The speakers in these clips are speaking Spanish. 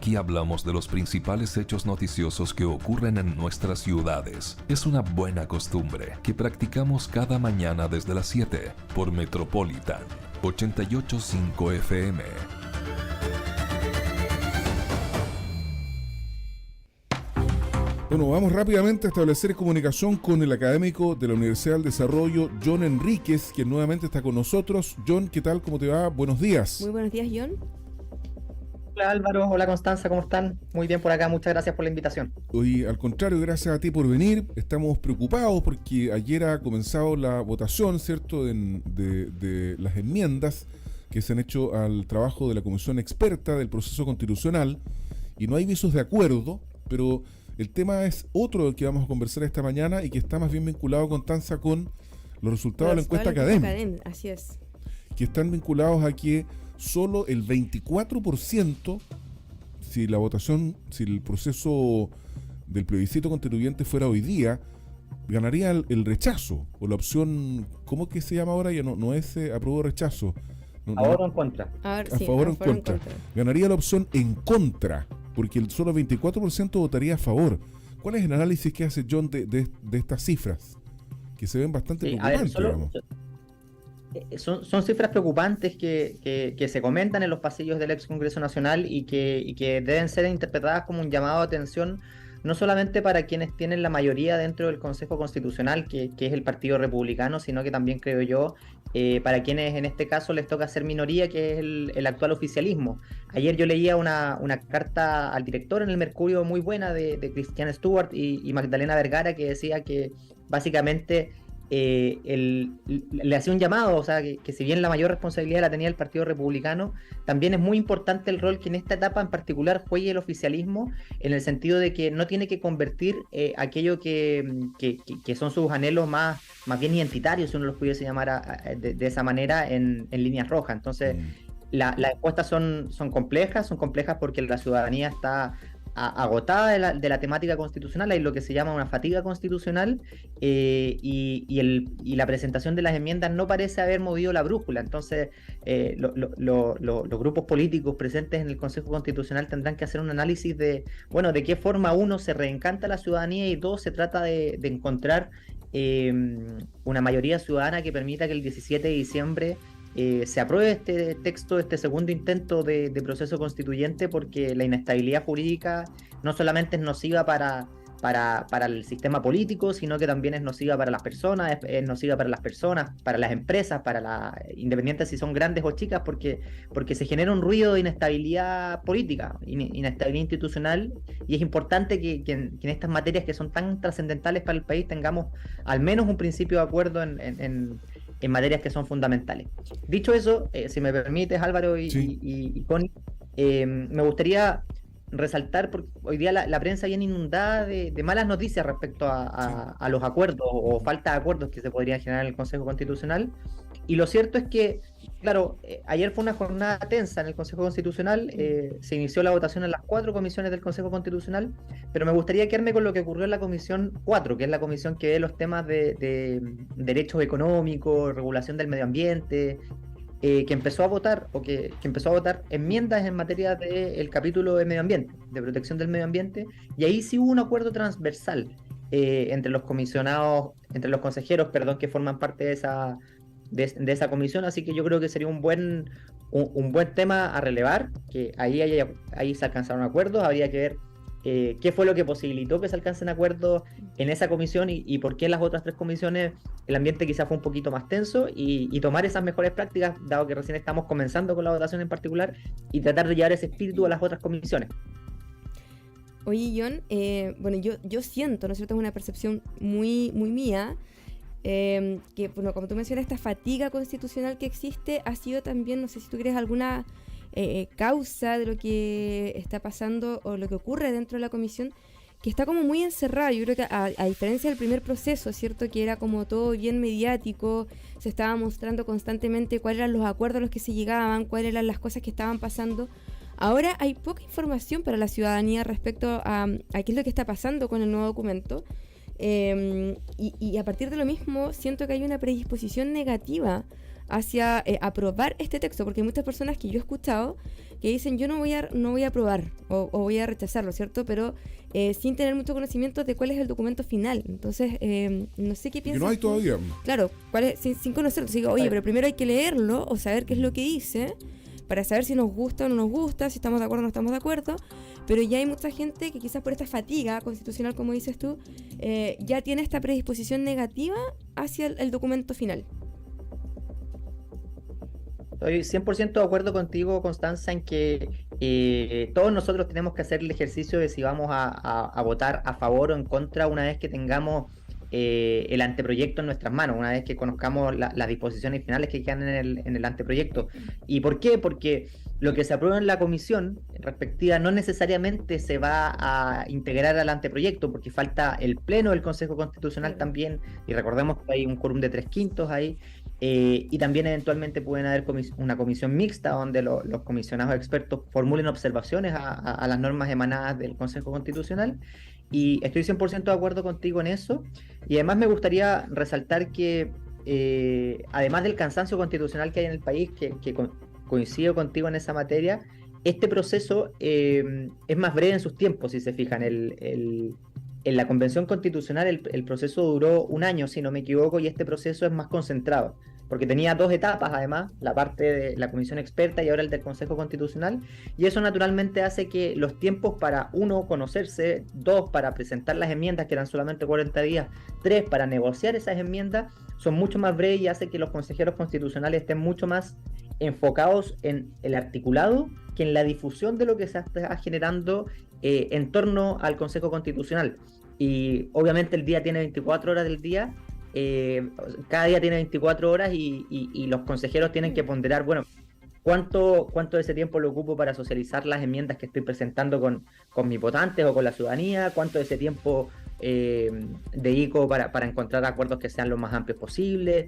Aquí hablamos de los principales hechos noticiosos que ocurren en nuestras ciudades. Es una buena costumbre que practicamos cada mañana desde las 7 por Metropolitan 88.5 FM. Bueno, vamos rápidamente a establecer comunicación con el académico de la Universidad del Desarrollo, John Enríquez, quien nuevamente está con nosotros. John, ¿qué tal? ¿Cómo te va? Buenos días. Muy buenos días, John. Hola Álvaro, hola Constanza, ¿cómo están? Muy bien por acá, muchas gracias por la invitación. Hoy, al contrario, gracias a ti por venir. Estamos preocupados porque ayer ha comenzado la votación, ¿cierto?, de las enmiendas que se han hecho al trabajo de la Comisión Experta del Proceso Constitucional y no hay visos de acuerdo, pero el tema es otro del que vamos a conversar esta mañana y que está más bien vinculado, Constanza, con los resultados de la encuesta académica. Así es. Que están vinculados a que solo el 24%, si el proceso del plebiscito constituyente fuera hoy día, ganaría el rechazo, o la opción, ¿cómo que se llama ahora? Ya no es apruebo o rechazo. ¿A favor o en contra? A favor o en contra. Ganaría la opción en contra, porque el solo 24% votaría a favor. ¿Cuál es el análisis que hace John de estas cifras? Que se ven bastante preocupantes, digamos. Son cifras preocupantes que se comentan en los pasillos del ex Congreso Nacional y que deben ser interpretadas como un llamado de atención, no solamente para quienes tienen la mayoría dentro del Consejo Constitucional, que es el Partido Republicano, sino que también, creo yo, para quienes en este caso les toca ser minoría, que es el actual oficialismo. Ayer yo leía una carta al director en el Mercurio muy buena de Christian Stewart y Magdalena Vergara, que decía que básicamente le hacía un llamado, o sea, que si bien la mayor responsabilidad la tenía el Partido Republicano, también es muy importante el rol que en esta etapa en particular juegue el oficialismo, en el sentido de que no tiene que convertir aquello que son sus anhelos más bien identitarios, si uno los pudiese llamar de esa manera, en líneas rojas. Entonces, las encuestas son complejas porque la ciudadanía está agotada de la temática constitucional. Hay lo que se llama una fatiga constitucional, y la presentación de las enmiendas no parece haber movido la brújula. Entonces los grupos políticos presentes en el Consejo Constitucional tendrán que hacer un análisis de qué forma, uno, se reencanta la ciudadanía, y dos, se trata de encontrar una mayoría ciudadana que permita que el 17 de diciembre se apruebe este texto, este segundo intento de proceso constituyente, porque la inestabilidad jurídica no solamente es nociva para el sistema político, sino que también es nociva para las personas, para las empresas, independientes si son grandes o chicas, porque se genera un ruido de inestabilidad política, inestabilidad institucional, y es importante que en estas materias que son tan trascendentales para el país tengamos al menos un principio de acuerdo en materias que son fundamentales. Dicho eso, si me permites, Álvaro y Connie, me gustaría resaltar, porque hoy día la prensa viene inundada de malas noticias respecto a los acuerdos o falta de acuerdos que se podrían generar en el Consejo Constitucional, y lo cierto es que, claro, ayer fue una jornada tensa en el Consejo Constitucional. Se inició la votación en las 4 comisiones del Consejo Constitucional, pero me gustaría quedarme con lo que ocurrió en la Comisión 4, que es la comisión que ve los temas de derechos económicos, regulación del medio ambiente, que empezó a votar enmiendas en materia del capítulo de medio ambiente, de protección del medio ambiente, y ahí sí hubo un acuerdo transversal entre los consejeros, que forman parte de esa comisión. Así que yo creo que sería un buen tema a relevar, que ahí se alcanzaron acuerdos. Habría que ver qué fue lo que posibilitó que se alcancen acuerdos en esa comisión y por qué en las otras 3 comisiones el ambiente quizás fue un poquito más tenso, y tomar esas mejores prácticas, dado que recién estamos comenzando con la votación en particular, y tratar de llevar ese espíritu a las otras comisiones. Oye, John, yo siento, ¿no es cierto?, es una percepción muy, muy mía, que, como tú mencionas, esta fatiga constitucional que existe ha sido también, no sé si tú crees, alguna causa de lo que está pasando o lo que ocurre dentro de la comisión, que está como muy encerrada. Yo creo que a diferencia del primer proceso, ¿cierto?, que era como todo bien mediático, se estaba mostrando constantemente cuáles eran los acuerdos a los que se llegaban, cuáles eran las cosas que estaban pasando. Ahora hay poca información para la ciudadanía respecto a qué es lo que está pasando con el nuevo documento, y a partir de lo mismo siento que hay una predisposición negativa hacia aprobar este texto, porque hay muchas personas que yo he escuchado que dicen yo no voy a aprobar o voy a rechazarlo, ¿cierto? Pero sin tener mucho conocimiento de cuál es el documento final. Entonces, no sé qué piensas. Que no hay tú. todavía. Claro, sin conocerlo. Entonces digo, oye, pero primero hay que leerlo o saber qué es lo que dice para saber si nos gusta o no nos gusta, si estamos de acuerdo o no estamos de acuerdo. Pero ya hay mucha gente que quizás por esta fatiga constitucional, como dices tú, ya tiene esta predisposición negativa hacia el documento final. Estoy 100% de acuerdo contigo, Constanza, en que todos nosotros tenemos que hacer el ejercicio de si vamos a votar a favor o en contra una vez que tengamos el anteproyecto en nuestras manos, una vez que conozcamos las disposiciones finales que quedan en el anteproyecto. ¿Y por qué? Porque lo que se aprueba en la comisión respectiva no necesariamente se va a integrar al anteproyecto, porque falta el pleno del Consejo Constitucional también, y recordemos que hay un quórum de 3/5 ahí. Y también eventualmente pueden haber una comisión mixta donde los comisionados expertos formulen observaciones a las normas emanadas del Consejo Constitucional, y estoy 100% de acuerdo contigo en eso. Y además me gustaría resaltar que además del cansancio constitucional que hay en el país, que coincido contigo en esa materia, este proceso es más breve en sus tiempos, si se fijan. En la Convención Constitucional el proceso duró 1 año, si no me equivoco, y este proceso es más concentrado, porque tenía 2 etapas además, la parte de la Comisión Experta y ahora el del Consejo Constitucional, y eso naturalmente hace que los tiempos para, 1, conocerse, 2, para presentar las enmiendas, que eran solamente 40 días, 3, para negociar esas enmiendas, son mucho más breves, y hace que los consejeros constitucionales estén mucho más enfocados en el articulado que en la difusión de lo que se está generando en torno al Consejo Constitucional. Y obviamente el día tiene 24 horas del día, cada día tiene 24 horas y los consejeros tienen que ponderar, bueno, ¿cuánto de ese tiempo lo ocupo para socializar las enmiendas que estoy presentando con mis votantes o con la ciudadanía? ¿Cuánto de ese tiempo dedico para encontrar acuerdos que sean lo más amplios posibles?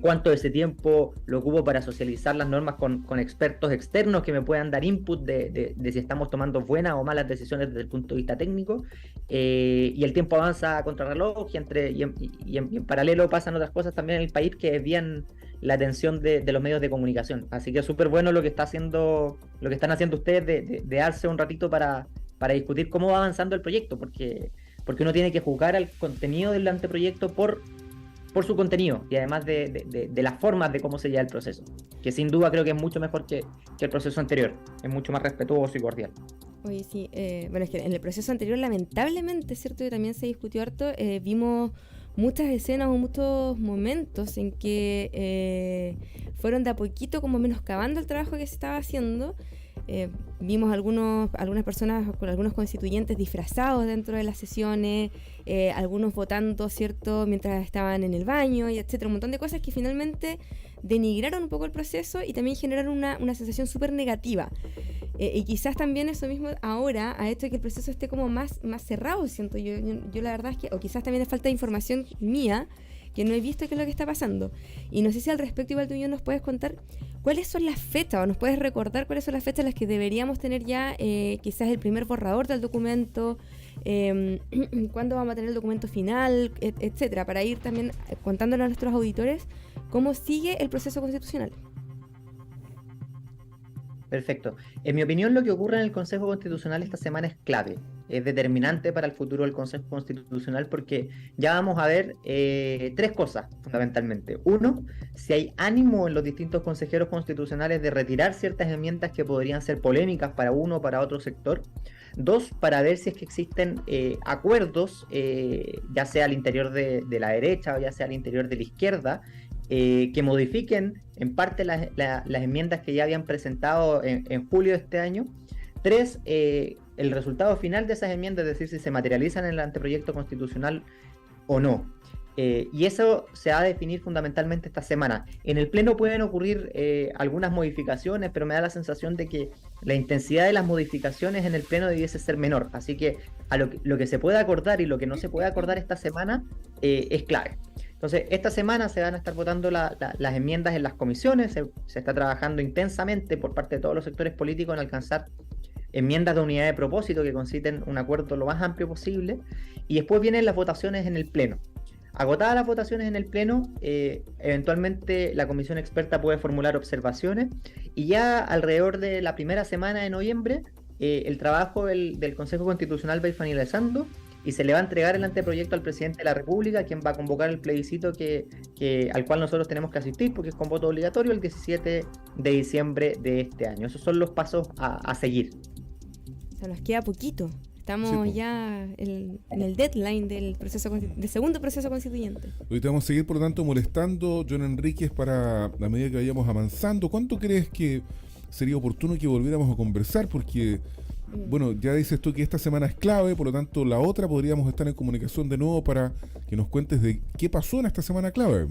¿Cuánto de ese tiempo lo ocupo para socializar las normas con expertos externos que me puedan dar input de si estamos tomando buenas o malas decisiones desde el punto de vista técnico? Y el tiempo avanza a contrarreloj, y en paralelo pasan otras cosas también en el país que desvían la atención de los medios de comunicación. Así que es súper bueno lo que están haciendo ustedes de darse un ratito para discutir cómo va avanzando el proyecto, porque uno tiene que juzgar al contenido del anteproyecto por su contenido, y además de las formas de cómo se lleva el proceso, que sin duda creo que es mucho mejor que el proceso anterior, es mucho más respetuoso y cordial. Oye, sí, bueno, es que en el proceso anterior, lamentablemente, ¿cierto? Que también se discutió harto, vimos muchas escenas o muchos momentos en que fueron de a poquito como menoscabando el trabajo que se estaba haciendo. Vimos algunas personas con algunos constituyentes disfrazados dentro de las sesiones, algunos votando, ¿cierto?, mientras estaban en el baño, y etcétera, un montón de cosas que finalmente denigraron un poco el proceso y también generaron una sensación súper negativa. Y quizás también eso mismo ahora ha hecho que el proceso esté como más cerrado, siento yo. Yo la verdad es que, o quizás también es falta de información mía, que no he visto qué es lo que está pasando. Y no sé si al respecto, igual tú y yo nos puedes contar cuáles son las fechas, o nos puedes recordar cuáles son las fechas en las que deberíamos tener ya quizás el primer borrador del documento, cuándo vamos a tener el documento final, etcétera, para ir también contándole a nuestros auditores cómo sigue el proceso constitucional. Perfecto. En mi opinión, lo que ocurre en el Consejo Constitucional esta semana es clave, es determinante para el futuro del Consejo Constitucional, porque ya vamos a ver 3 cosas fundamentalmente. 1, si hay ánimo en los distintos consejeros constitucionales de retirar ciertas enmiendas que podrían ser polémicas para uno o para otro sector. 2, para ver si es que existen acuerdos, ya sea al interior de la derecha o ya sea al interior de la izquierda, que modifiquen en parte las enmiendas que ya habían presentado en julio de este año. 3, el resultado final de esas enmiendas, es decir, si se materializan en el anteproyecto constitucional o no. Y eso se va a definir fundamentalmente esta semana. En el Pleno pueden ocurrir algunas modificaciones, pero me da la sensación de que la intensidad de las modificaciones en el Pleno debiese ser menor. Así que a lo que se puede acordar y lo que no se puede acordar esta semana es clave. Entonces, esta semana se van a estar votando las enmiendas en las comisiones, se está trabajando intensamente por parte de todos los sectores políticos en alcanzar enmiendas de unidad de propósito que conciten un acuerdo lo más amplio posible, y después vienen las votaciones en el Pleno. agotadas las votaciones en el Pleno, eventualmente la comisión experta puede formular observaciones y ya alrededor de la primera semana de noviembre el trabajo del Consejo Constitucional va a ir finalizando y se le va a entregar el anteproyecto al presidente de la República, quien va a convocar el plebiscito al cual nosotros tenemos que asistir, porque es con voto obligatorio el 17 de diciembre de este año. Esos son los pasos a seguir. O sea, nos queda poquito. Estamos Sí, pues. ya en el deadline del segundo proceso constituyente. Hoy te vamos a seguir, por lo tanto, molestando, John Enríquez, para a medida que vayamos avanzando. ¿Cuánto crees que sería oportuno que volviéramos a conversar? Porque, bueno, ya dices tú que esta semana es clave, por lo tanto, la otra podríamos estar en comunicación de nuevo para que nos cuentes de qué pasó en esta semana clave.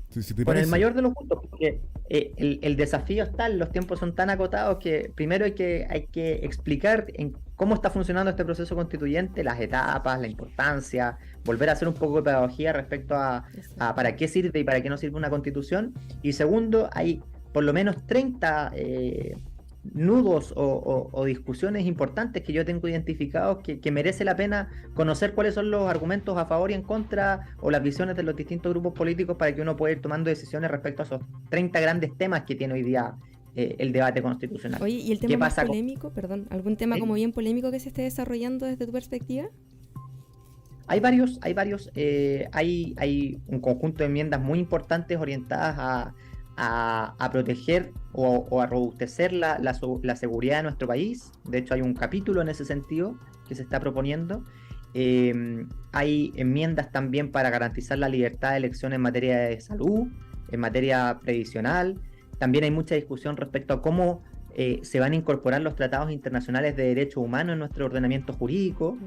Si te Con el parece. mayor de los gustos, porque el desafío es tal, los tiempos son tan acotados que primero hay que explicar cómo está funcionando este proceso constituyente, las etapas, la importancia, volver a hacer un poco de pedagogía respecto a para qué sirve y para qué no sirve una constitución. Y segundo, hay por lo menos 30 nudos o discusiones importantes que yo tengo identificados que merece la pena conocer cuáles son los argumentos a favor y en contra o las visiones de los distintos grupos políticos para que uno pueda ir tomando decisiones respecto a esos 30 grandes temas que tiene hoy día el debate constitucional. Oye, ¿y el ¿Qué tema más pasa polémico, perdón, algún tema como bien polémico que se esté desarrollando desde tu perspectiva? Hay varios, hay un conjunto de enmiendas muy importantes orientadas a proteger o a robustecer la seguridad de nuestro país. De hecho, hay un capítulo en ese sentido que se está proponiendo. Hay enmiendas también para garantizar la libertad de elección en materia de salud, en materia previsional. También hay mucha discusión respecto a cómo se van a incorporar los tratados internacionales de derechos humanos en nuestro ordenamiento jurídico.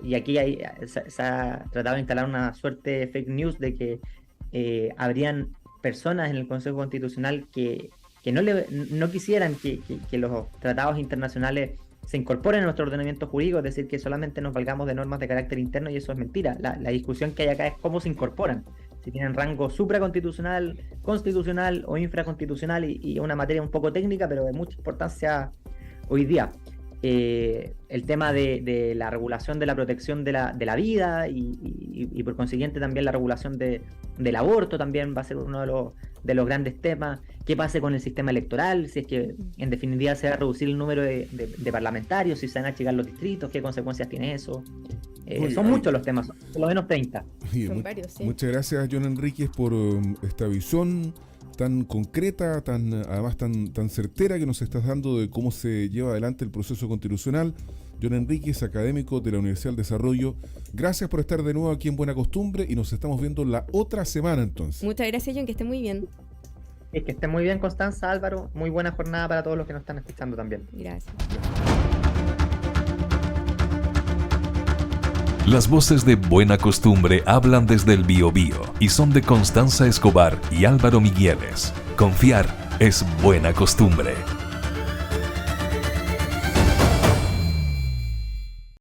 Y aquí se ha tratado de instalar una suerte de fake news de que habrían personas en el Consejo Constitucional que no quisieran que los tratados internacionales se incorporen a nuestro ordenamiento jurídico, es decir, que solamente nos valgamos de normas de carácter interno, y eso es mentira. La discusión que hay acá es cómo se incorporan, si tienen rango supraconstitucional, constitucional o infraconstitucional, y una materia un poco técnica, pero de mucha importancia hoy día. El tema de la regulación de la protección de la vida y por consiguiente también la regulación del aborto también va a ser uno de los grandes temas. ¿Qué pase con el sistema electoral? Si es que en definitiva se va a reducir el número de parlamentarios, si se van a achicar los distritos, ¿qué consecuencias tiene eso? Son muchos los temas, por lo menos 30. Oye, Son varios, sí. Muchas gracias, John Enríquez, por esta visión tan concreta, además tan certera que nos estás dando de cómo se lleva adelante el proceso constitucional. John Enríquez, académico de la Universidad del Desarrollo, gracias por estar de nuevo aquí en Buena Costumbre y nos estamos viendo la otra semana entonces. Muchas gracias, John, que esté muy bien. Es que esté muy bien, Constanza, Álvaro. Muy buena jornada para todos los que nos están escuchando también. Gracias. Las voces de Buena Costumbre hablan desde el Biobío y son de Constanza Escobar y Álvaro Migueles. Confiar es buena costumbre.